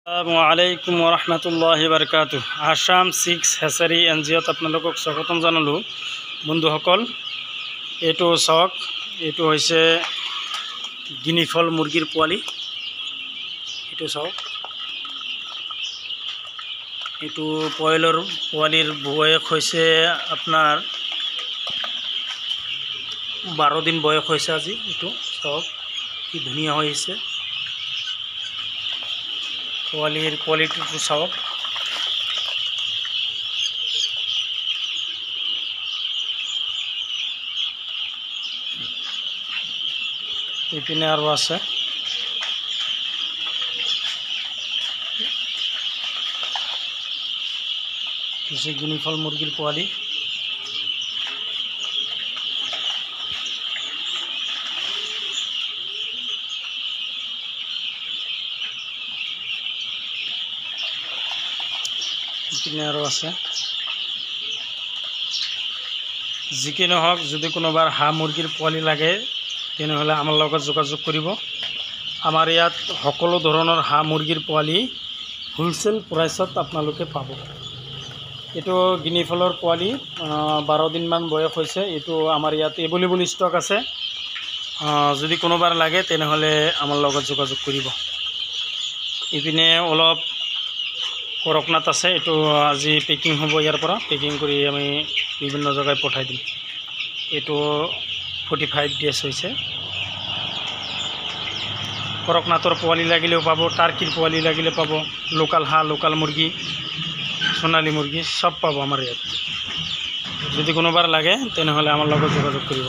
আসসালামু আলাইকুম ওৰহমতুল্লাহি বাৰকাতুহ। আসাম 6 হেচাৰী এনজিঅ'ত আপোনালোকক স্বাগতম জনালোঁ। বন্ধুসকল, এইটো চাওক, এইটো হৈছে গিনিফল মুৰ্গীৰ পোৱালি। এইটো চাওক, এইটো পোৱালিৰ বয়স হৈছে আপোনাৰ 12 দিন বয়স হৈছে আজি। এইটো চাওক কি ধুনীয়া হৈছে। পোৱালিৰ কোৱালিটিটো চাওক। ইপিনে আৰু আছে। গিনিফল মুৰ্গীৰ পোৱালি। ইপিনে আৰু আছে। যি কি নহওক, যদি কোনোবাৰ হাঁহ মুৰ্গীৰ পোৱালি লাগে তেনেহ'লে আমাৰ লগত যোগাযোগ কৰিব। আমাৰ ইয়াত সকলো ধৰণৰ হাঁহ মুৰ্গীৰ পোৱালি হোলচেল প্ৰাইচত আপোনালোকে পাব। এইটো গিনিফলৰ পোৱালি, 12 দিনমান বয়স হৈছে। এইটো আমাৰ ইয়াত এভেইলেবল ষ্টক আছে। যদি কোনোবাৰ লাগে তেনেহ'লে আমাৰ লগত যোগাযোগ কৰিব। ইপিনে অলপ কৰকনাথ আছে। এইটো আজি পেকিং হ'ব, ইয়াৰ পৰা পেকিং কৰি আমি বিভিন্ন জেগাত পঠাই দিম। এইটো 45 ডেজ হৈছে। কৰকনাথৰ পোৱালি লাগিলেও পাব, টাৰ্কিৰ পোৱালি লাগিলে পাব, লোকাল হাঁহ, লোকাল মুৰ্গী, সোণালী মুৰ্গী সব পাব আমাৰ ইয়াত। যদি কোনোবাৰ লাগে তেনেহ'লে আমাৰ লগত যোগাযোগ কৰিব।